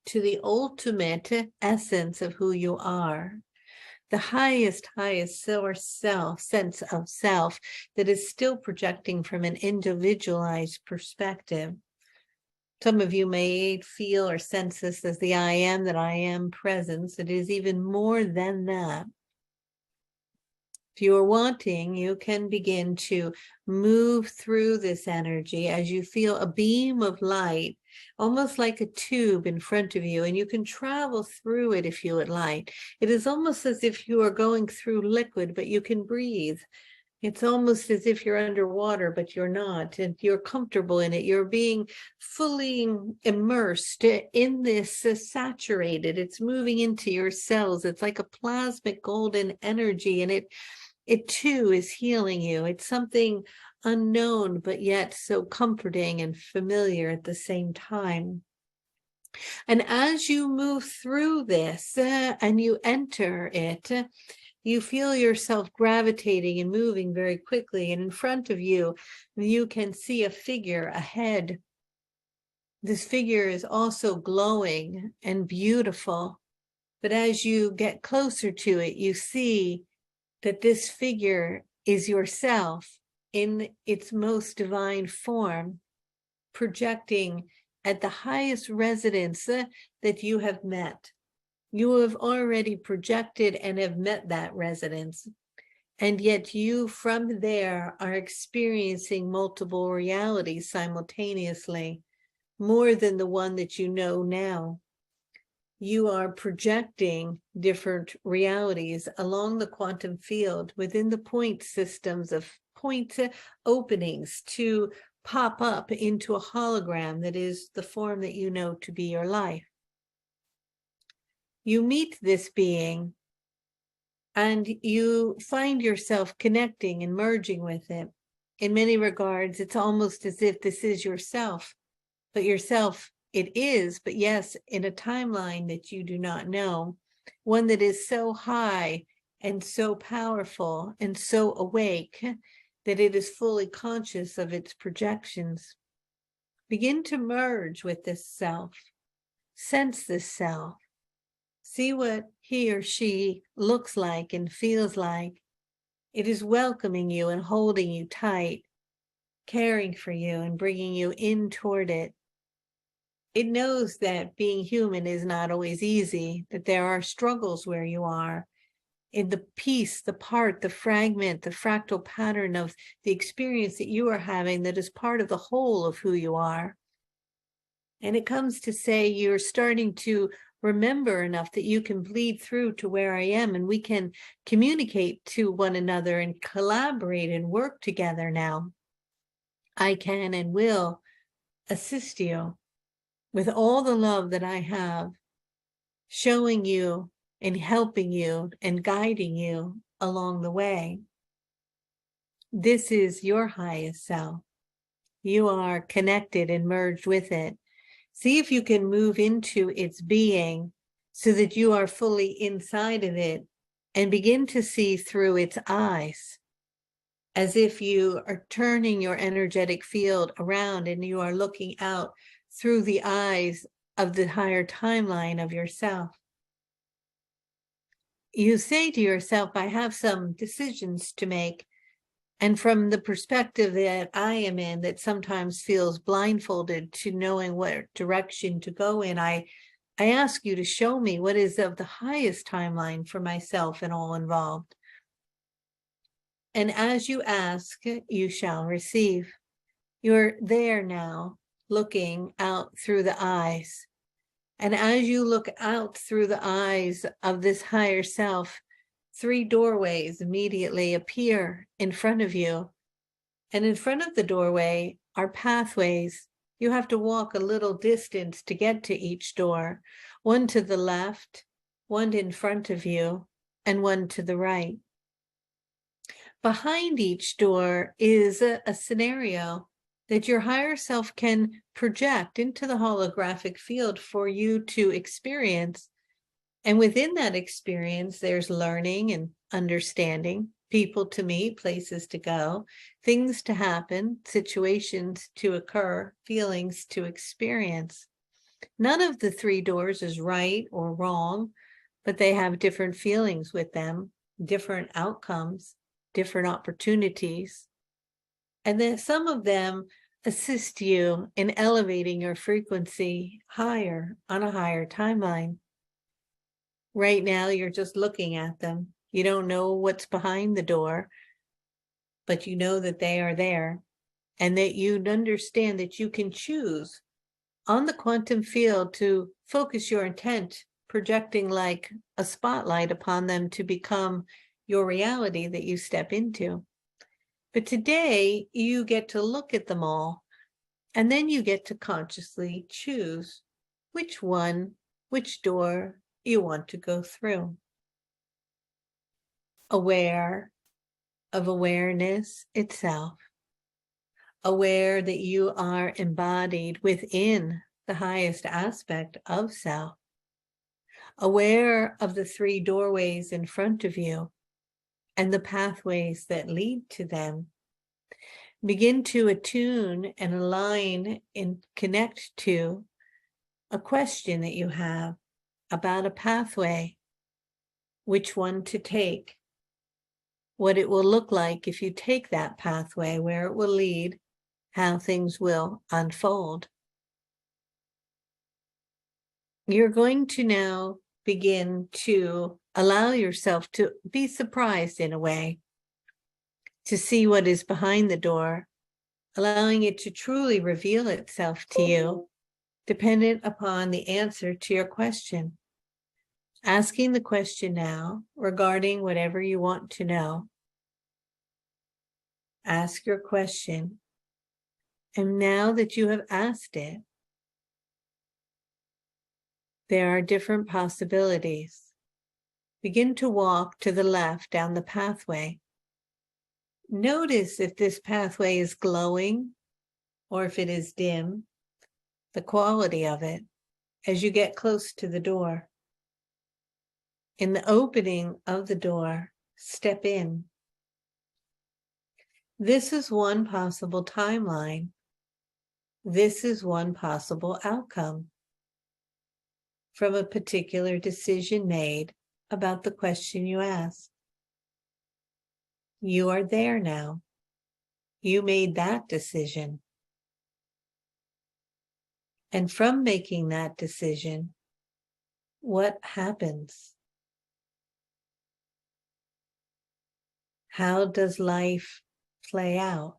to the ultimate essence of who you are. The highest source self, sense of self that is still projecting from an individualized perspective. Some of you may feel or sense this as the I am that I am presence. It is even more than that. If you are wanting, you can begin to move through this energy as you feel a beam of light, almost like a tube in front of you, and you can travel through it if you would like. It is almost as if you are going through liquid, but you can breathe. It's almost as if you're underwater, but you're not, and you're comfortable in it. You're being fully immersed in this, saturated. It's moving into your cells. It's like a plasmic golden energy, and it too is healing you. It's something unknown, but yet so comforting and familiar at the same time. And as you move through this and you enter it, you feel yourself gravitating and moving very quickly. And in front of you, you can see a figure ahead. This figure is also glowing and beautiful. But as you get closer to it, you see that this figure is yourself in its most divine form, projecting at the highest resonance that you have met. You have already projected and have met that resonance, and yet you from there are experiencing multiple realities simultaneously, more than the one that you know now. You are projecting different realities along the quantum field within the point systems of point openings to pop up into a hologram that is the form that you know to be your life. You meet this being and you find yourself connecting and merging with it. In many regards, it's almost as if this is yourself, but yourself it is, but yes, in a timeline that you do not know, one that is so high and so powerful and so awake that it is fully conscious of its projections. Begin to merge with this self, sense this self, see what he or she looks like and feels like. It is welcoming you and holding you tight, caring for you and bringing you in toward it. It knows that being human is not always easy, that there are struggles where you are, in the piece, the part, the fragment, the fractal pattern of the experience that you are having that is part of the whole of who you are. And it comes to say you're starting to remember enough that you can bleed through to where I am, and we can communicate to one another and collaborate and work together now. I can and will assist you with all the love that I have, showing you and helping you and guiding you along the way. This is your highest self. You are connected and merged with it. See if you can move into its being so that you are fully inside of it and begin to see through its eyes, as if you are turning your energetic field around and you are looking out through the eyes of the higher timeline of yourself. You say to yourself, I have some decisions to make. And from the perspective that I am in, that sometimes feels blindfolded to knowing what direction to go in, I ask you to show me what is of the highest timeline for myself and all involved. And as you ask, you shall receive. You're there now, looking out through the eyes. And as you look out through the eyes of this higher self, 3 doorways immediately appear in front of you. And in front of the doorway are pathways. You have to walk a little distance to get to each door, one to the left, one in front of you, and one to the right. Behind each door is a scenario that your higher self can project into the holographic field for you to experience. And within that experience, there's learning and understanding, people to meet, places to go, things to happen, situations to occur, feelings to experience. None of the 3 doors is right or wrong, but they have different feelings with them, different outcomes, different opportunities. And then some of them assist you in elevating your frequency higher on a higher timeline. Right now, you're just looking at them. You don't know what's behind the door, but you know that they are there, and that you understand that you can choose on the quantum field to focus your intent, projecting like a spotlight upon them to become your reality that you step into. But today, you get to look at them all, and then you get to consciously choose which one, which door you want to go through. Aware of awareness itself, aware that you are embodied within the highest aspect of self, aware of the 3 doorways in front of you and the pathways that lead to them. Begin to attune and align and connect to a question that you have about a pathway, which one to take, what it will look like if you take that pathway, where it will lead, how things will unfold. You're going to now begin to allow yourself to be surprised in a way, to see what is behind the door, allowing it to truly reveal itself to you, dependent upon the answer to your question. Asking the question now regarding whatever you want to know. Ask your question. And now that you have asked it, there are different possibilities. Begin to walk to the left down the pathway. Notice if this pathway is glowing or if it is dim, the quality of it as you get close to the door. In the opening of the door, step in. This is one possible timeline. This is one possible outcome from a particular decision made about the question you asked. You are there now. You made that decision. And from making that decision, what happens? How does life play out?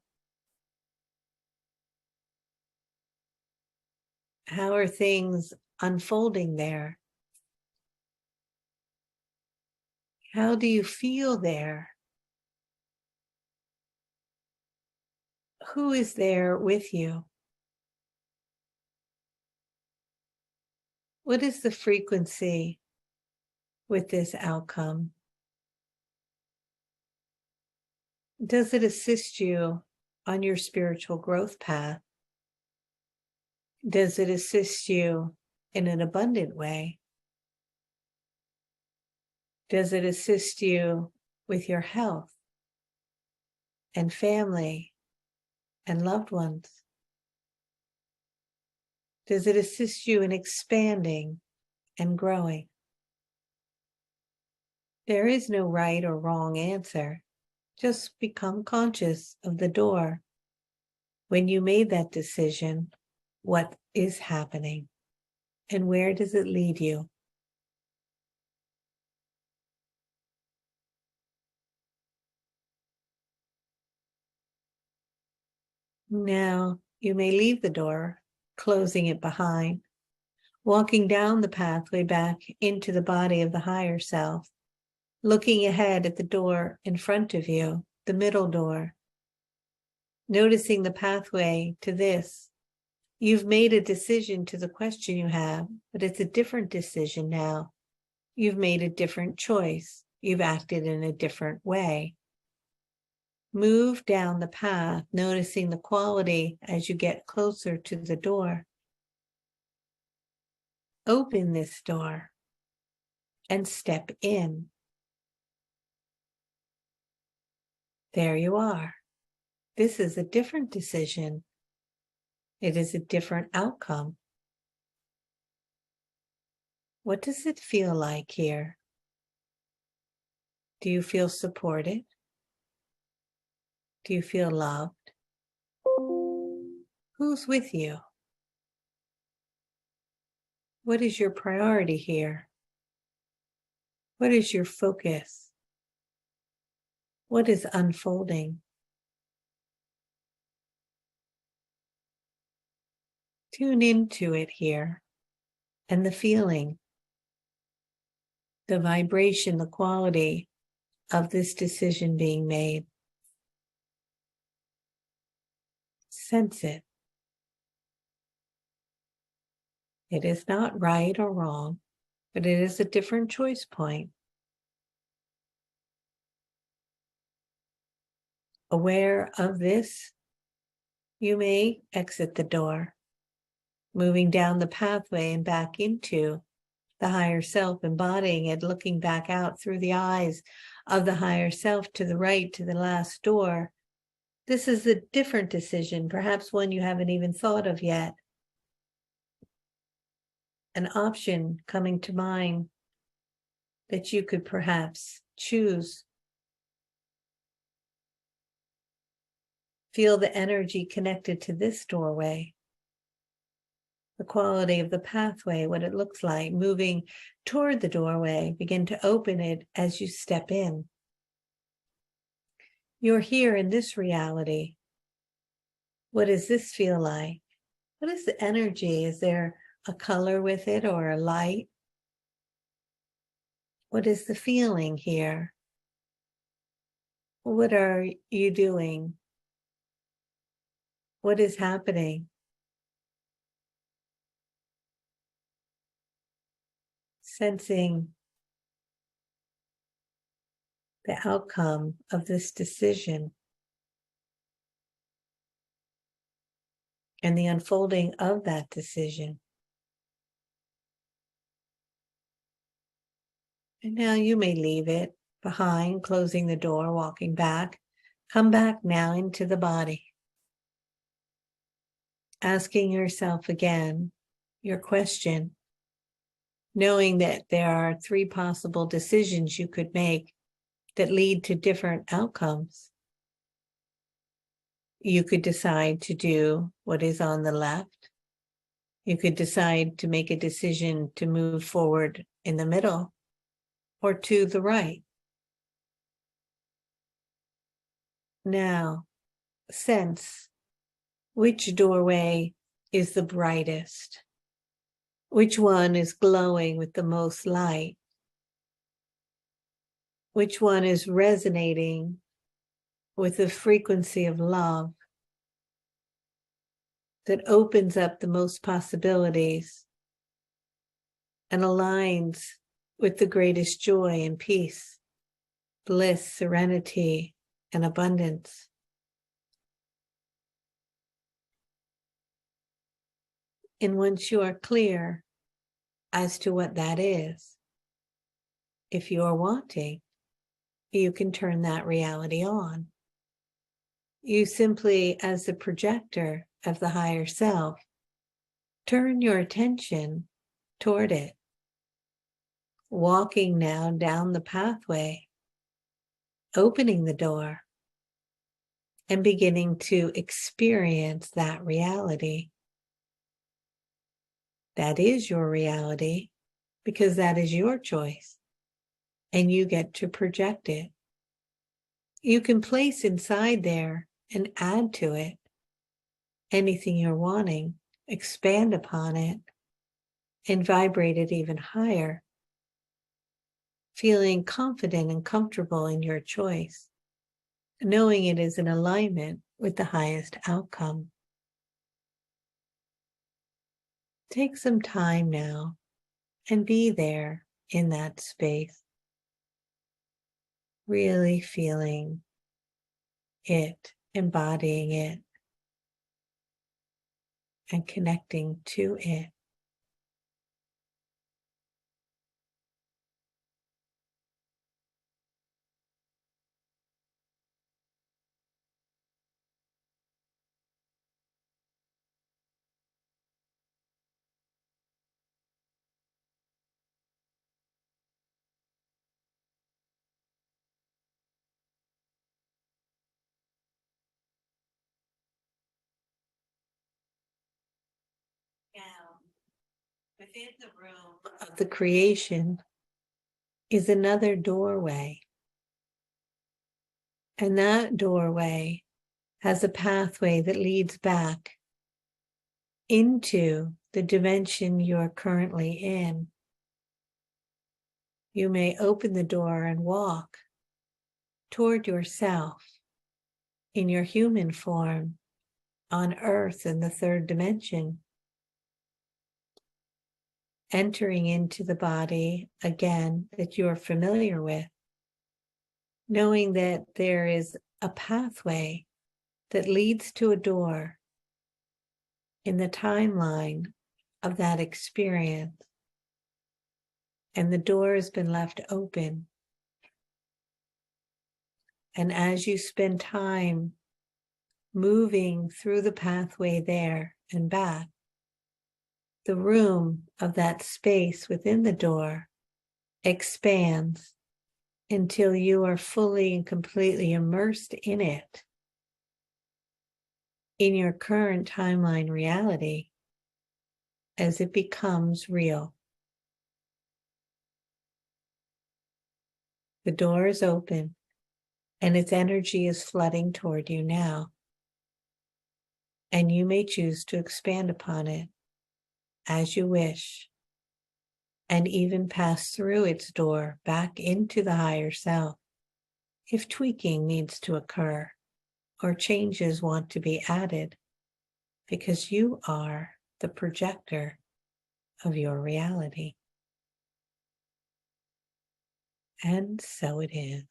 How are things unfolding there? How do you feel there? Who is there with you? What is the frequency with this outcome? Does it assist you on your spiritual growth path? Does it assist you in an abundant way? Does it assist you with your health and family and loved ones? Does it assist you in expanding and growing? There is no right or wrong answer. Just become conscious of the door. When you made that decision, what is happening and where does it lead you? Now you may leave the door, closing it behind, walking down the pathway back into the body of the higher self, looking ahead at the door in front of you, the middle door, noticing the pathway to this. You've made a decision to the question you have, but it's a different decision now. You've made a different choice. You've acted in a different way. Move down the path, noticing the quality as you get closer to the door. Open this door and step in. There you are. This is a different decision. It is a different outcome. What does it feel like here? Do you feel supported? Do you feel loved? Who's with you? What is your priority here? What is your focus? What is unfolding? Tune into it here and the feeling, the vibration, the quality of this decision being made. Sense it. It is not right or wrong, but it is a different choice point. Aware of this, you may exit the door, moving down the pathway and back into the higher self, embodying it, looking back out through the eyes of the higher self to the right, to the last door. This is a different decision, perhaps one you haven't even thought of yet. An option coming to mind that you could perhaps choose. Feel the energy connected to this doorway, the quality of the pathway, what it looks like, moving toward the doorway. Begin to open it as you step in. You're here in this reality. What does this feel like? What is the energy? Is there a color with it or a light? What is the feeling here? What are you doing? What is happening? Sensing the outcome of this decision and the unfolding of that decision. And now you may leave it behind, closing the door, walking back. Come back now into the body. Asking yourself again your question, knowing that there are 3 possible decisions you could make that lead to different outcomes. You could decide to do what is on the left. You could decide to make a decision to move forward in the middle or to the right. Now, sense which doorway is the brightest, which one is glowing with the most light, which one is resonating with the frequency of love that opens up the most possibilities and aligns with the greatest joy and peace, bliss, serenity, and abundance. And once you are clear as to what that is, if you are wanting, you can turn that reality on. You simply, as the projector of the higher self, turn your attention toward it, walking now down the pathway, opening the door, and beginning to experience that reality. That is your reality because that is your choice, and you get to project it. You can place inside there and add to it anything you're wanting, expand upon it, and vibrate it even higher, feeling confident and comfortable in your choice, knowing it is in alignment with the highest outcome. Take some time now and be there in that space, really feeling it, embodying it, and connecting to it. Now, within the room of the creation is another doorway. And that doorway has a pathway that leads back into the dimension you're currently in. You may open the door and walk toward yourself in your human form on Earth in the third dimension, entering into the body again that you're familiar with, knowing that there is a pathway that leads to a door in the timeline of that experience. And the door has been left open. And as you spend time moving through the pathway there and back, the room of that space within the door expands until you are fully and completely immersed in it, in your current timeline reality, as it becomes real. The door is open and its energy is flooding toward you now. And you may choose to expand upon it as you wish, and even pass through its door back into the higher self if tweaking needs to occur or changes want to be added, because you are the projector of your reality. And so it is.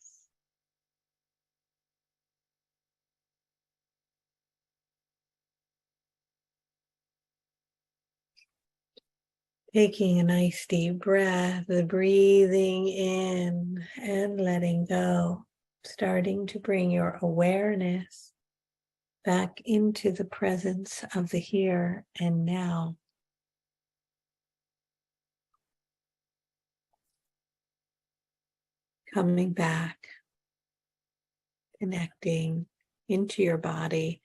Taking a nice deep breath, the breathing in and letting go, starting to bring your awareness back into the presence of the here and now. Coming back, connecting into your body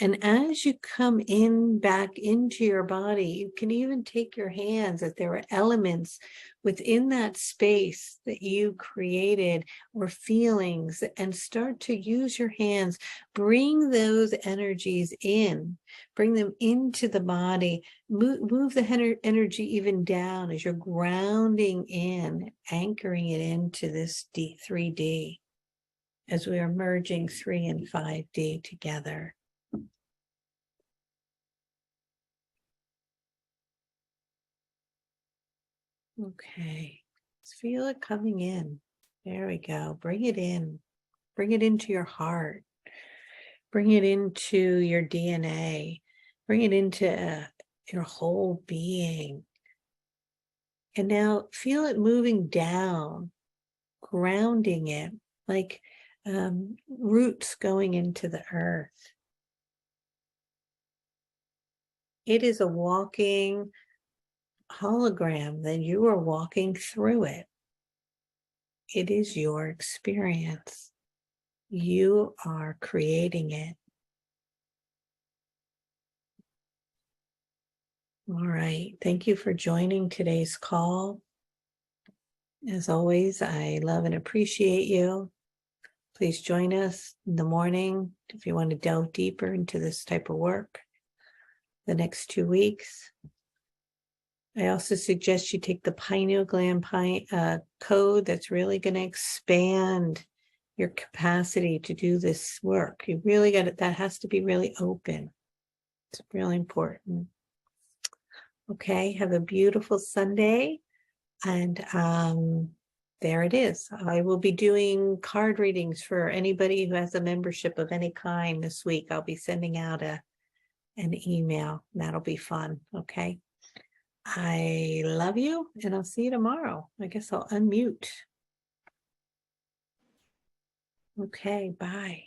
And as you come in back into your body, you can even take your hands, if there are elements within that space that you created or feelings, and start to use your hands. Bring those energies in, bring them into the body, move the energy even down as you're grounding in, anchoring it into this 3D as we are merging 3 and 5D together. Okay, let's feel it coming in. There we go. Bring it in. Bring it into your heart. Bring it into your DNA. Bring it into your whole being. And now feel it moving down, grounding it like roots going into the earth. It is a walking hologram that you are walking through it. It is your experience. You are creating it. All right. Thank you for joining today's call. As always, I love and appreciate you. Please join us in the morning if you want to delve deeper into this type of work the next 2 weeks. I also suggest you take the pineal gland code. That's really going to expand your capacity to do this work. You really got it. That has to be really open. It's really important. Okay, have a beautiful Sunday. And there it is. I will be doing card readings for anybody who has a membership of any kind this week. I'll be sending out an email. That'll be fun. Okay. I love you, and I'll see you tomorrow. I guess I'll unmute. Okay, bye.